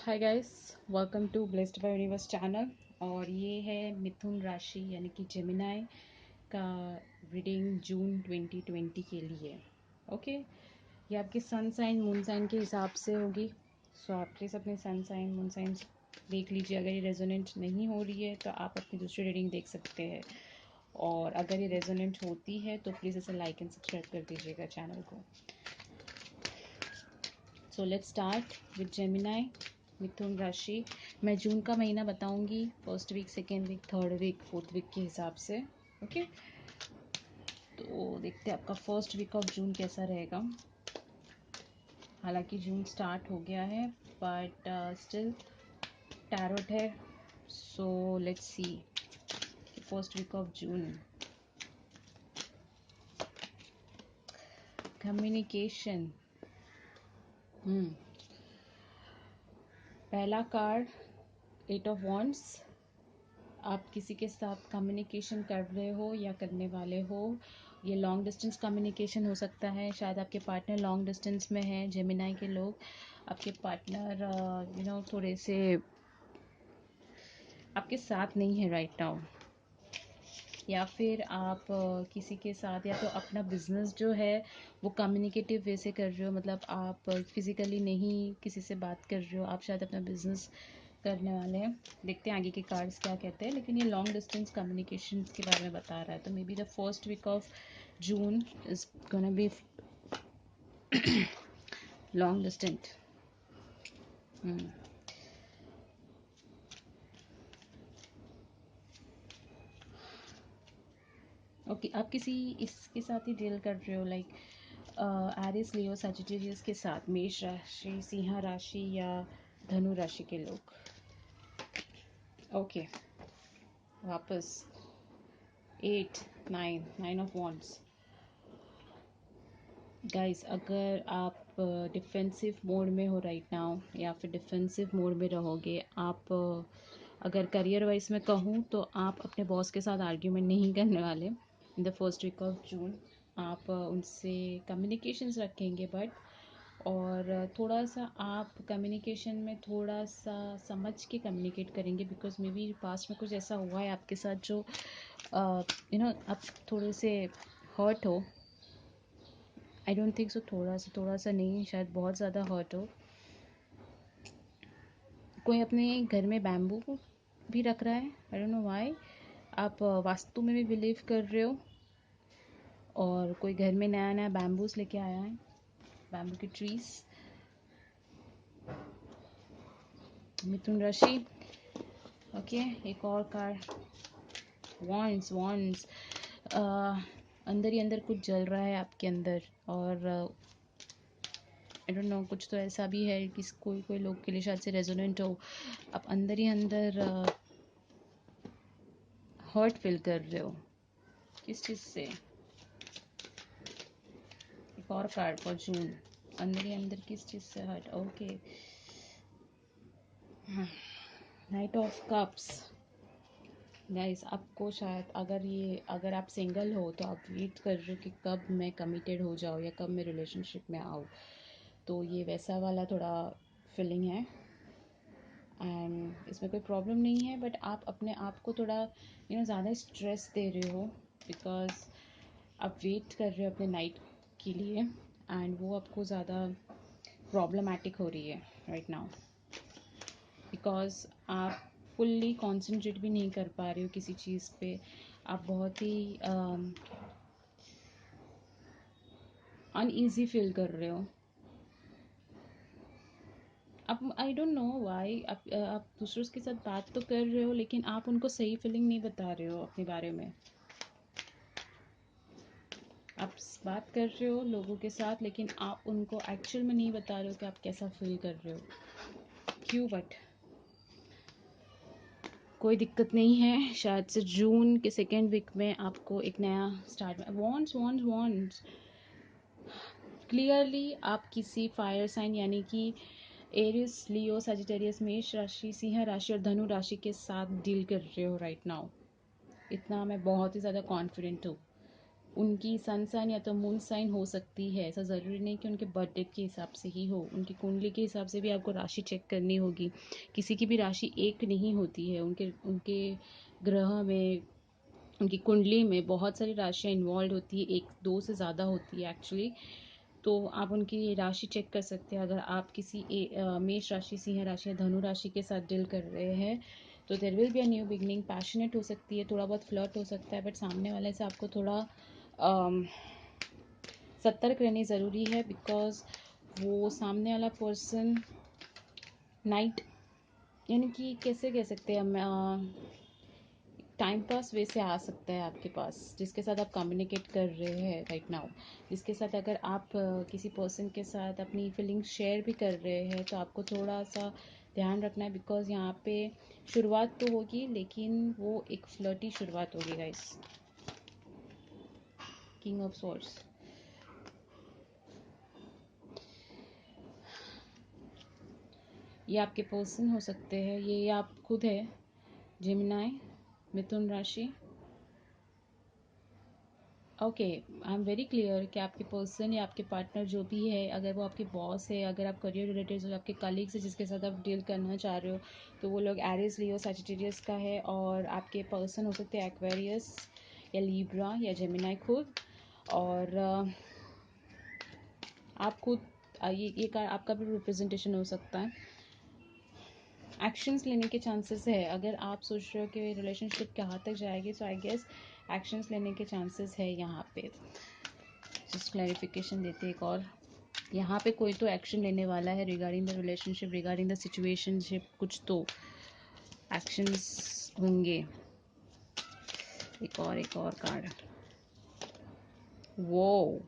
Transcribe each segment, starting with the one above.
Hi guys, welcome to blessed by universe channel. और ये है मिथुन राशि यानी कि जेमिनाई का रीडिंग जून 2020 के लिए। ओके, ये आपके सन साइन मून साइन के हिसाब से होगी। सो आप प्लीज़ अपने सन साइन मून साइन देख लीजिए। अगर ये रेजोनेंट नहीं हो रही है तो आप अपनी दूसरी रीडिंग देख सकते हैं, और अगर ये रेजोनेंट होती है तो प्लीज़ इसे लाइक एंड सब्सक्राइब कर दीजिएगा चैनल को। So let's start with Gemini, मिथुन राशि। मैं जून का महीना बताऊंगी, first week, second week, third week, fourth week के हिसाब से। ओके, तो देखते हैं आपका फर्स्ट वीक ऑफ जून कैसा रहेगा। हालांकि जून स्टार्ट हो गया है बट स्टिल टैरोट है। So let's see first week of June. Communication, पहला कार्ड एट ऑफ वॉन्ड्स। आप किसी के साथ कम्युनिकेशन कर रहे हो या करने वाले हो। ये लॉन्ग डिस्टेंस कम्युनिकेशन हो सकता है। शायद आपके पार्टनर लॉन्ग डिस्टेंस में है। जेमिनाई के लोग, आपके पार्टनर थोड़े से आपके साथ नहीं है राइट नाउ, या फिर आप किसी के साथ या तो अपना बिजनेस जो है वो कम्युनिकेटिव वे से कर रहे हो। मतलब आप फिजिकली नहीं किसी से बात कर रहे हो, आप शायद अपना बिजनेस करने वाले हैं। देखते हैं आगे के कार्ड्स क्या कहते हैं, लेकिन ये लॉन्ग डिस्टेंस कम्युनिकेशन के बारे में बता रहा है। तो maybe the first week of June is gonna be long distance. Okay, आप किसी इसके साथ ही डील कर रहे हो, लाइक एरिस, लियो, सजिटेरियस के साथ, मेष राशि, सिंह राशि या धनु राशि के लोग। ओके, वापस 8 9 9 ऑफ वॉन्ड्स। गाइस, अगर आप डिफेंसिव मोड में हो राइट नाउ या फिर डिफेंसिव मोड में रहोगे, आप अगर करियर वाइज में कहूँ तो आप अपने बॉस के साथ आर्ग्यूमेंट नहीं करने वाले in the first week of June. आप उनसे कम्युनिकेशंस रखेंगे बट, और थोड़ा सा आप कम्युनिकेशन में थोड़ा सा समझ के कम्युनिकेट करेंगे, बिकॉज मे बी पास्ट में कुछ ऐसा हुआ है आपके साथ जो आप थोड़े से हर्ट हो। आई डोंट थिंक सो, थोड़ा सा नहीं, शायद बहुत ज़्यादा हर्ट हो। कोई अपने घर में बैम्बू भी रख रहा है, आई डोंट नो व्हाई। आप वास्तु में भी बिलीव कर रहे हो, और कोई घर में नया नया बैम्बूस लेके आया है, बैम्बू की ट्रीज। मिथुन राशि। ओके, एक और कार्ड, वॉन्ड्स। वॉन्ड्स, अंदर ही अंदर कुछ जल रहा है आपके अंदर, और आई डोंट नो, कुछ तो ऐसा भी है कि कोई कोई लोग के लिए शायद से रेजोनेंट हो। आप अंदर ही अंदर हर्ट फील कर रहे हो, किस चीज़ से। एक और कार्ड फॉर जून, अंदर ही अंदर किस चीज़ से hurt. Okay, knight of cups. Guys, आपको शायद, अगर आप सिंगल हो तो आप वेट कर रहे हो कि कब मैं कमिटेड हो जाऊँ या कब मैं रिलेशनशिप में आऊँ। तो ये वैसा वाला थोड़ा फीलिंग है, एंड इसमें कोई प्रॉब्लम नहीं है, बट आप अपने आप को थोड़ा ज़्यादा स्ट्रेस दे रहे हो, बिकॉज आप वेट कर रहे हो अपने नाइट के लिए, एंड वो आपको ज़्यादा प्रॉब्लमैटिक हो रही है राइट नाउ, बिकॉज आप फुल्ली कॉन्सेंट्रेट भी नहीं कर पा रहे हो किसी चीज़ पे। आप बहुत ही अनईजी फील कर रहे हो। आप, आई डोंट नो वाई, आप दूसरों के साथ बात तो कर रहे हो, लेकिन आप उनको सही फीलिंग नहीं बता रहे हो अपने बारे में। आप बात कर रहे हो लोगों के साथ, लेकिन आप उनको एक्चुअल में नहीं बता रहे हो कि आप कैसा फील कर रहे हो। क्यों? बट कोई दिक्कत नहीं है, शायद से जून के सेकेंड वीक में आपको एक नया स्टार्ट में। वॉन्ड्स वॉन्ड्स वॉन्ड्स, क्लियरली आप किसी फायर साइन यानी कि एरिस, लियो, सजिटेरियस, मेष राशि, सिंह राशि और धनु राशि के साथ डील कर रहे हो राइट नाउ। इतना मैं बहुत ही ज़्यादा कॉन्फिडेंट हूँ। उनकी सन साइन या तो मून साइन हो सकती है। ऐसा ज़रूरी नहीं कि उनके बर्थडे के हिसाब से ही हो, उनकी कुंडली के हिसाब से भी आपको राशि चेक करनी होगी। किसी की भी राशि एक नहीं होती है, उनके उनके ग्रह में, उनकी कुंडली में बहुत सारी राशियाँ इन्वॉल्व होती है, एक दो से ज़्यादा होती है एक्चुअली। तो आप उनकी राशि चेक कर सकते हैं। अगर आप किसी मेष राशि, सिंह राशि या धनु राशि के साथ डील कर रहे हैं तो there will be a new beginning. Passionate हो सकती है, थोड़ा बहुत फ्लर्ट हो सकता है, बट सामने वाले से आपको थोड़ा सतर्क रहनी ज़रूरी है, बिकॉज वो सामने वाला पर्सन नाइट, यानी कि कैसे कह सकते हैं हम, टाइम पास वे से आ सकता है आपके पास, जिसके साथ आप कम्युनिकेट कर रहे हैं राइट नाउ, जिसके साथ अगर आप किसी पर्सन के साथ अपनी फीलिंग्स शेयर भी कर रहे हैं तो आपको थोड़ा सा ध्यान रखना है, बिकॉज यहाँ पे शुरुआत तो होगी लेकिन वो एक फ्लर्टी शुरुआत होगी गाइस। किंग ऑफ सॉर्ड्स, ये आपके पर्सन हो सकते हैं, ये आप खुद है, जेमिनाई, मिथुन राशि। Okay, I am very clear कि आपके पर्सन या आपके पार्टनर जो भी है, अगर वो आपके बॉस है, अगर आप करियर रिलेटेड हो, आपके कलीग्स है जिसके साथ आप डील करना चाह रहे हो, तो वो लोग एरिस, लियो, सैजिटेरियस का है। और आपके पर्सन हो सकते हैं एक्वेरियस या लीब्रा या जेमिनाई खुद। और आप खुद, ये आपका भी रिप्रेजेंटेशन हो सकता है। एक्शंस लेने के चांसेस है। अगर आप सोच रहे हो कि रिलेशनशिप कहाँ तक जाएगी, सो आई गेस एक्शंस लेने के चांसेस है यहाँ पे। जस्ट क्लैरिफिकेशन देते एक और, यहाँ पे कोई तो एक्शन लेने वाला है regarding the relationship, regarding the situationship, कुछ तो एक्शंस होंगे। एक और कार्ड, वो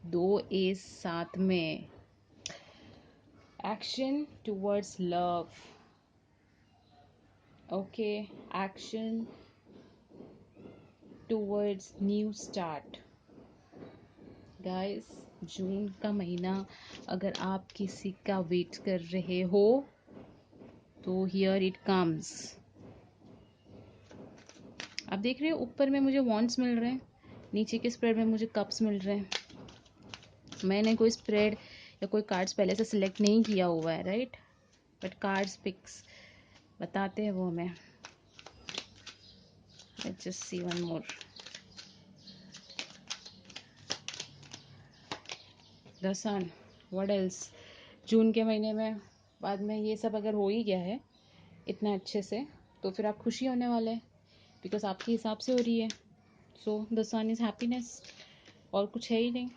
2 एस साथ में, action towards love. Okay, action towards new start. Guys, जून का महीना अगर आप किसी का वेट कर रहे हो तो हियर इट कम्स। आप देख रहे हो ऊपर में मुझे वॉन्ड्स मिल रहे हैं, नीचे के स्प्रेड में मुझे कप्स मिल रहे हैं। मैंने कोई स्प्रेड या कोई कार्ड्स पहले से सिलेक्ट नहीं किया हुआ है राइट, बट कार्ड्स पिक्स बताते हैं वो हमें। Let's just see one more. The sun, what else. जून के महीने में बाद में ये सब अगर हो ही गया है इतना अच्छे से, तो फिर आप खुशी होने वाले हैं, बिकॉज आपके हिसाब से हो रही है। So the sun is happiness, और कुछ है ही नहीं।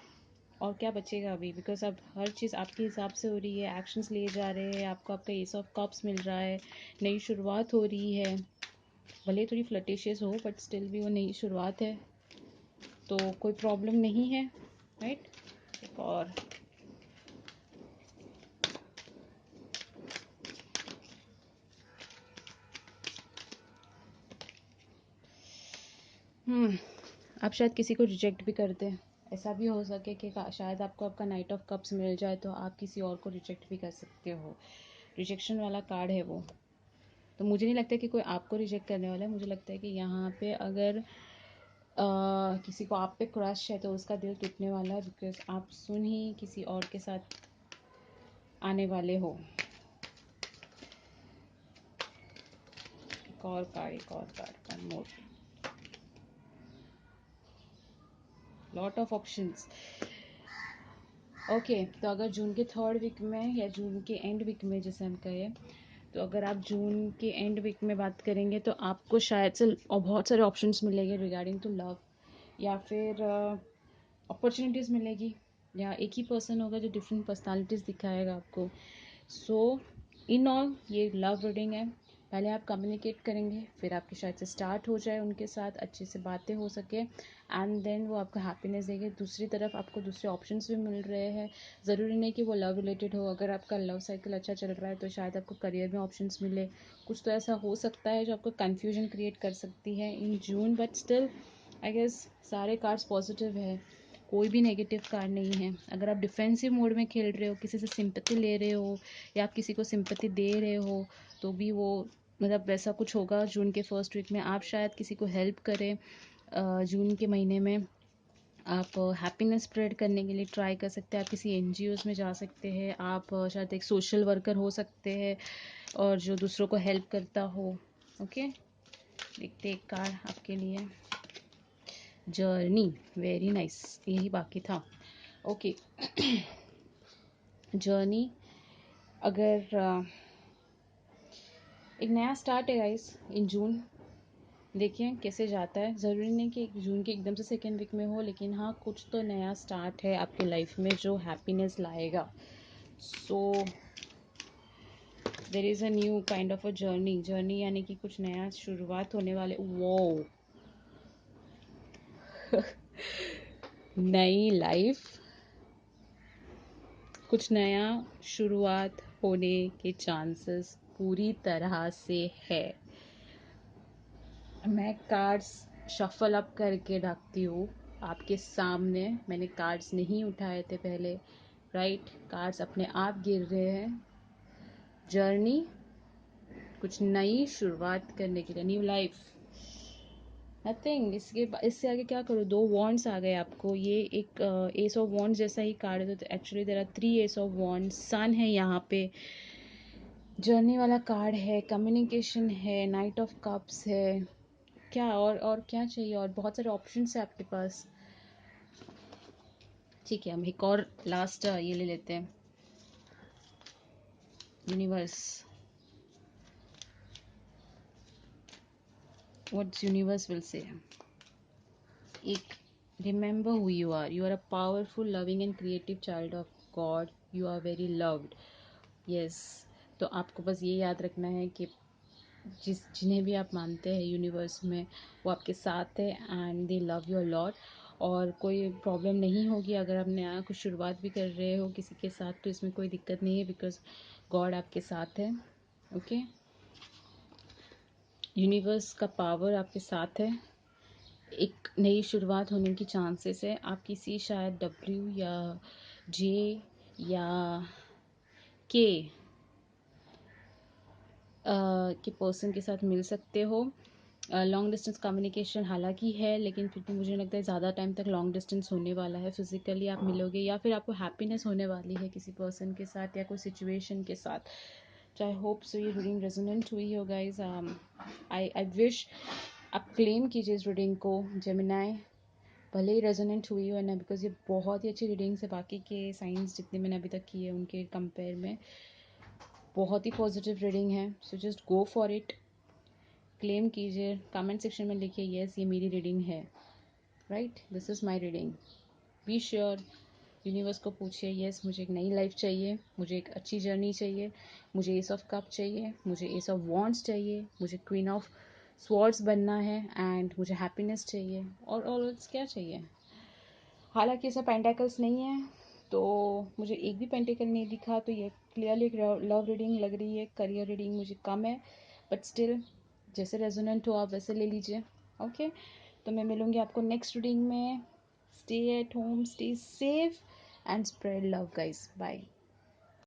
और क्या बचेगा अभी, बिकॉज अब हर चीज़ आपके हिसाब से हो रही है, एक्शंस लिए जा रहे हैं, आपको आपका एस ऑफ कप्स मिल रहा है, नई शुरुआत हो रही है। भले थोड़ी फ्लर्टिशियस हो बट स्टिल भी वो नई शुरुआत है, तो कोई प्रॉब्लम नहीं है राइट। एक और, आप शायद किसी को रिजेक्ट भी करते हैं, ऐसा भी हो सके कि शायद आपको आपका नाइट ऑफ कप्स मिल जाए तो आप किसी और को रिजेक्ट भी कर सकते हो। रिजेक्शन वाला कार्ड है वो। तो मुझे नहीं लगता कि कोई आपको रिजेक्ट करने वाला है। मुझे लगता है कि यहाँ पे अगर किसी को आप पे क्रश है तो उसका दिल टूटने वाला है, बिकॉज आप सुन ही किसी और के साथ आने वाले हो। एक और card, one more, lot of options. Okay, तो अगर जून के 3rd वीक में या जून के एंड वीक में जैसे हम कहें, तो अगर आप जून के एंड वीक में बात करेंगे तो आपको शायद से बहुत सारे ऑप्शंस मिलेंगे रिगार्डिंग टू लव, या फिर अपॉर्चुनिटीज़ मिलेगी, या एक ही पर्सन होगा जो डिफरेंट पर्सनालिटीज़ दिखाएगा आपको। सो इन ऑल ये लव रीडिंग है। पहले आप कम्युनिकेट करेंगे, फिर आपकी शायद से स्टार्ट हो जाए उनके साथ, अच्छे से बातें हो सके, एंड देन वो आपको हैप्पीनेस देंगे। दूसरी तरफ आपको दूसरे ऑप्शंस भी मिल रहे हैं, ज़रूरी नहीं कि वो लव रिलेटेड हो। अगर आपका लव साइकिल अच्छा चल रहा है तो शायद आपको करियर में ऑप्शंस मिले। कुछ तो ऐसा हो सकता है जो आपको कन्फ्यूजन क्रिएट कर सकती है इन जून, बट स्टिल आई गेस सारे कार्ड्स पॉजिटिव है, कोई भी नेगेटिव कार्ड नहीं है। अगर आप डिफेंसिव मोड में खेल रहे हो, किसी से सिंपैथी ले रहे हो या आप किसी को सिंपैथी दे रहे हो, तो भी वो मतलब वैसा कुछ होगा जून के 1st वीक में। आप शायद किसी को हेल्प करें, जून के महीने में आप हैप्पीनेस स्प्रेड करने के लिए ट्राई कर सकते हैं। आप किसी एनजीओज़ में जा सकते हैं, आप शायद एक सोशल वर्कर हो सकते हैं और जो दूसरों को हेल्प करता हो। ओके, देखते एक कार्ड आपके लिए। जर्नी, वेरी नाइस, यही बाकी था। ओके जर्नी, अगर एक नया स्टार्ट है गाइस इन जून, देखिए कैसे जाता है। ज़रूरी नहीं कि जून के एकदम से सेकेंड वीक में हो, लेकिन हाँ कुछ तो नया स्टार्ट है आपके लाइफ में जो हैप्पीनेस लाएगा। So there is a new kind of a journey यानी कि कुछ नया शुरुआत होने वाले। वो नई लाइफ, कुछ नया शुरुआत होने के चांसेस पूरी तरह से है। मैं कार्ड्स शफल अप करके रखती हूँ आपके सामने। मैंने कार्ड्स नहीं उठाए थे पहले, राइट? कार्ड्स अपने आप गिर रहे हैं। जर्नी, कुछ नई शुरुआत करने के लिए, न्यू लाइफ, नथिंग। इससे आगे क्या करो? 2 वॉन्ड्स आ गए आपको। ये एक एस ऑफ वॉन्ड्स जैसा ही कार्ड है, तो actually there are 3 ace of wands. Sun है यहाँ पे, जर्नी वाला कार्ड है, कम्युनिकेशन है, नाइट ऑफ कप्स है। क्या और क्या चाहिए? और बहुत सारे ऑप्शंस है आपके पास। ठीक है, हम एक और लास्ट ये ले लेते हैं। Universe, what's universe will say. एक, remember who you are a powerful, loving and creative child of God. You are very loved. Yes, तो आपको बस ये याद रखना है कि जिन्हें भी आप मानते हैं यूनिवर्स में, वो आपके साथ है and they love you a lot. और कोई प्रॉब्लम नहीं होगी अगर आप नया कुछ शुरुआत भी कर रहे हो किसी के साथ, तो इसमें कोई दिक्कत नहीं है, बिकॉज गॉड आपके साथ है। ओके, यूनिवर्स का पावर आपके साथ है। एक नई शुरुआत होने की चांसेस है। आप किसी शायद डब्ल्यू या जे या के के पर्सन के साथ मिल सकते हो। लॉन्ग डिस्टेंस कम्युनिकेशन हालांकि है, लेकिन फिर भी मुझे लगता है ज़्यादा टाइम तक लॉन्ग डिस्टेंस होने वाला है। फिजिकली आप मिलोगे या फिर आपको हैप्पीनेस होने वाली है किसी पर्सन के साथ या कोई सिचुएशन के साथ। तो आई होप सो ये रीडिंग रेजोनेंट हुई हो गाइज। आई विश आप क्लेम कीजिए इस रीडिंग को जेमिनाई, भले ही रेजोनेंट हुई हो ना, बिकॉज ये बहुत ही अच्छी रीडिंग्स है बाकी के साइंस जितने मैंने अभी तक किए उनके कंपेयर में। बहुत ही पॉजिटिव रीडिंग है। So just go for it, claim कीजिए, कमेंट सेक्शन में लिखिए यस ये मेरी रीडिंग है, right, this is my reading. Be sure, universe को पूछिए यस मुझे एक नई लाइफ चाहिए, मुझे एक अच्छी जर्नी चाहिए, मुझे एस ऑफ कप चाहिए, मुझे एस ऑफ वॉन्ड्स चाहिए, मुझे क्वीन ऑफ स्वॉर्ड्स बनना है एंड मुझे हैप्पीनेस चाहिए। और क्या चाहिए? हालांकि ऐसा पेंटाकल्स नहीं है, तो मुझे एक भी पेंटिकल नहीं दिखा, तो ये क्लियरली एक लव रीडिंग लग रही है। करियर रीडिंग मुझे कम है, बट स्टिल जैसे रेजोनेंट हो आप वैसे ले लीजिए। ओके, तो मैं मिलूँगी आपको नेक्स्ट रीडिंग में। Stay at home, stay safe and spread love guys. Bye.